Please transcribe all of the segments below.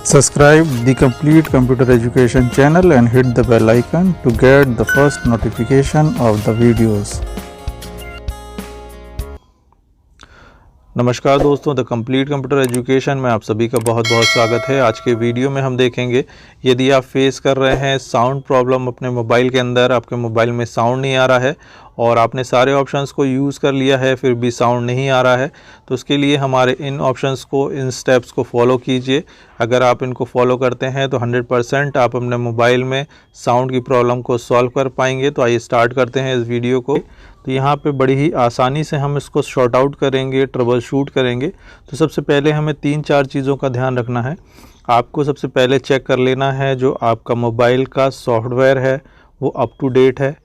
Subscribe the Complete Computer Education channel and hit the bell icon to get the first notification of the videos. नमस्कार दोस्तों, the complete computer education में आप सभी का बहुत बहुत स्वागत है। आज के वीडियो में हम देखेंगे यदि आप फेस कर रहे हैं साउंड प्रॉब्लम अपने मोबाइल के अंदर, आपके मोबाइल में साउंड नहीं आ रहा है और आपने सारे ऑप्शंस को यूज़ कर लिया है फिर भी साउंड नहीं आ रहा है, तो उसके लिए हमारे इन ऑप्शंस को, इन स्टेप्स को फॉलो कीजिए। अगर आप इनको फॉलो करते हैं तो 100% आप अपने मोबाइल में साउंड की प्रॉब्लम को सॉल्व कर पाएंगे। तो आइए स्टार्ट करते हैं इस वीडियो को। तो यहाँ पे बड़ी ही आसानी से हम इसको शॉर्ट आउट करेंगे, ट्रबल शूट करेंगे। तो सबसे पहले हमें 3-4 चीज़ों का ध्यान रखना है। आपको सबसे पहले चेक कर लेना है जो आपका मोबाइल का सॉफ्टवेयर है वो अप टू डेट है,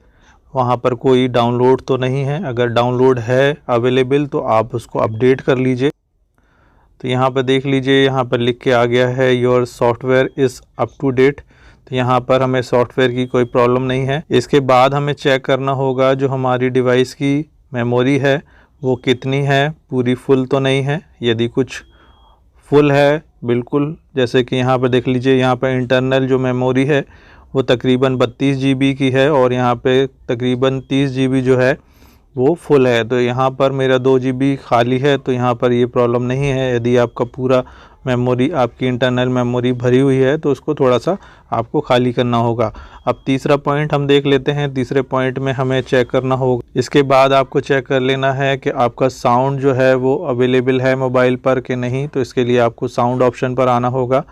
वहाँ पर कोई डाउनलोड तो नहीं है। अगर डाउनलोड है अवेलेबल तो आप उसको अपडेट कर लीजिए। तो यहाँ पर देख लीजिए, यहाँ पर लिख के आ गया है your software is up to date. तो यहाँ पर हमें सॉफ्टवेयर की कोई प्रॉब्लम नहीं है। इसके बाद हमें चेक करना होगा जो हमारी डिवाइस की मेमोरी है वो कितनी है, पूरी फुल तो नहीं है। यदि कुछ फुल है बिल्कुल, जैसे कि यहाँ पर देख लीजिए, यहाँ पर इंटरनल जो मेमोरी है वो तकरीबन 32 GB की है और यहाँ पे तकरीबन 30 GB जो है वो फुल है। तो यहाँ पर मेरा 2 GB खाली है, तो यहाँ पर ये प्रॉब्लम नहीं है। यदि आपका पूरा मेमोरी, आपकी इंटरनल मेमोरी भरी हुई है तो उसको थोड़ा सा आपको खाली करना होगा। अब तीसरा पॉइंट हम देख लेते हैं। तीसरे पॉइंट में हमें चेक करना होगा, इसके बाद आपको चेक कर लेना है कि आपका साउंड जो है वो अवेलेबल है मोबाइल पर कि नहीं। तो इसके लिए आपको साउंड ऑप्शन पर आना होगा।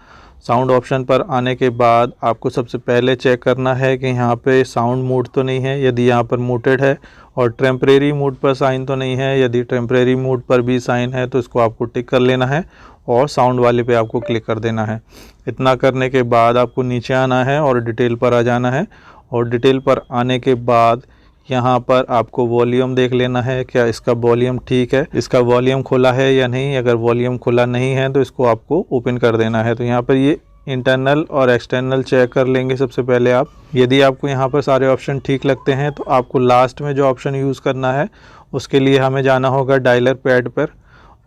साउंड ऑप्शन पर आने के बाद आपको सबसे पहले चेक करना है कि यहाँ पे साउंड मोड तो नहीं है। यदि यहाँ पर म्यूटेड है और टेम्परेरी मोड पर साइन तो नहीं है। यदि टेम्परेरी मोड पर भी साइन है तो इसको आपको टिक कर लेना है और साउंड वाले पे आपको क्लिक कर देना है। इतना करने के बाद आपको नीचे आना है और डिटेल पर आ जाना है और डिटेल पर आने के बाद यहाँ पर आपको वॉल्यूम देख लेना है, क्या इसका वॉल्यूम ठीक है, इसका वॉल्यूम खुला है या नहीं। अगर वॉल्यूम खुला नहीं है तो इसको आपको ओपन कर देना है। तो यहाँ पर ये इंटरनल और एक्सटर्नल चेक कर लेंगे सबसे पहले आप। यदि आपको यहाँ पर सारे ऑप्शन ठीक लगते हैं तो आपको लास्ट में जो ऑप्शन यूज़ करना है उसके लिए हमें जाना होगा डायलर पैड पर।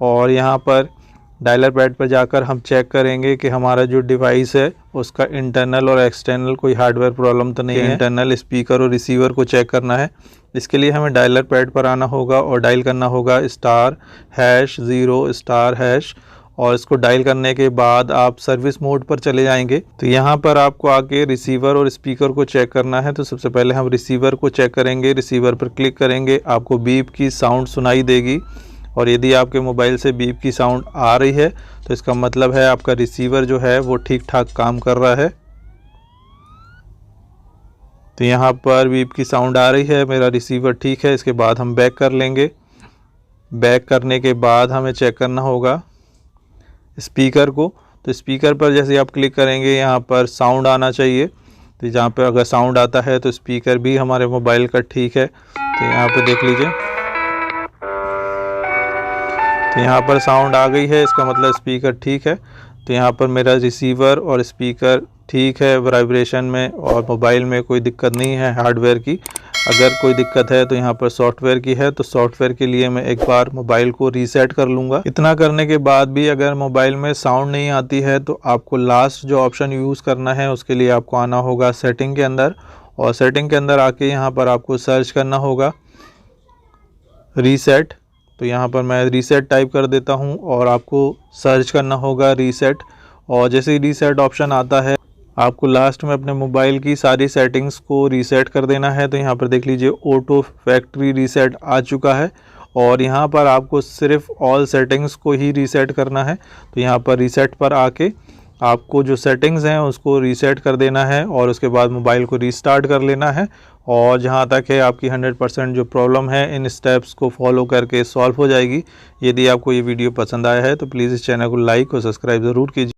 और यहाँ पर डायलर पैड पर जाकर हम चेक करेंगे कि हमारा जो डिवाइस है उसका इंटरनल और एक्सटर्नल कोई हार्डवेयर प्रॉब्लम तो नहीं है। इंटरनल स्पीकर और रिसीवर को चेक करना है। इसके लिए हमें डायलर पैड पर आना होगा और डायल करना होगा *#0* और इसको डायल करने के बाद आप सर्विस मोड पर चले जाएंगे। तो यहाँ पर आपको आके रिसीवर और स्पीकर को चेक करना है। तो सबसे पहले हम रिसीवर को चेक करेंगे। रिसीवर पर क्लिक करेंगे, आपको बीप की साउंड सुनाई देगी और यदि आपके मोबाइल से बीप की साउंड आ रही है तो इसका मतलब है आपका रिसीवर जो है वो ठीक ठाक काम कर रहा है। तो यहाँ पर बीप की साउंड आ रही है, मेरा रिसीवर ठीक है। इसके बाद हम बैक कर लेंगे। बैक करने के बाद हमें चेक करना होगा स्पीकर को। तो स्पीकर पर जैसे आप क्लिक करेंगे यहाँ पर साउंड आना चाहिए। तो जहाँ पर अगर साउंड आता है तो स्पीकर भी हमारे मोबाइल का ठीक है। तो यहाँ पर देख लीजिए, तो यहाँ पर साउंड आ गई है, इसका मतलब स्पीकर ठीक है। तो यहाँ पर मेरा रिसीवर और स्पीकर ठीक है वाइब्रेशन में और मोबाइल में कोई दिक्कत नहीं है हार्डवेयर की। अगर कोई दिक्कत है तो यहाँ पर सॉफ्टवेयर की है। तो सॉफ्टवेयर के लिए मैं एक बार मोबाइल को रीसेट कर लूँगा। इतना करने के बाद भी अगर मोबाइल में साउंड नहीं आती है तो आपको लास्ट जो ऑप्शन यूज़ करना है उसके लिए आपको आना होगा सेटिंग के अंदर। और सेटिंग के अंदर आके यहाँ पर आपको सर्च करना होगा रीसेट। तो यहाँ पर मैं रीसेट टाइप कर देता हूँ और आपको सर्च करना होगा रीसेट। और जैसे ही रीसेट ऑप्शन आता है आपको लास्ट में अपने मोबाइल की सारी सेटिंग्स को रीसेट कर देना है। तो यहाँ पर देख लीजिए ऑटो फैक्ट्री रीसेट आ चुका है और यहाँ पर आपको सिर्फ ऑल सेटिंग्स को ही रीसेट करना है। तो यहाँ पर रीसेट पर आके आपको जो सेटिंग्स हैं उसको रीसेट कर देना है और उसके बाद मोबाइल को रीस्टार्ट कर लेना है। और जहाँ तक है आपकी 100% जो प्रॉब्लम है इन स्टेप्स को फॉलो करके सॉल्व हो जाएगी। यदि आपको ये वीडियो पसंद आया है तो प्लीज़ इस चैनल को लाइक और सब्सक्राइब ज़रूर कीजिए।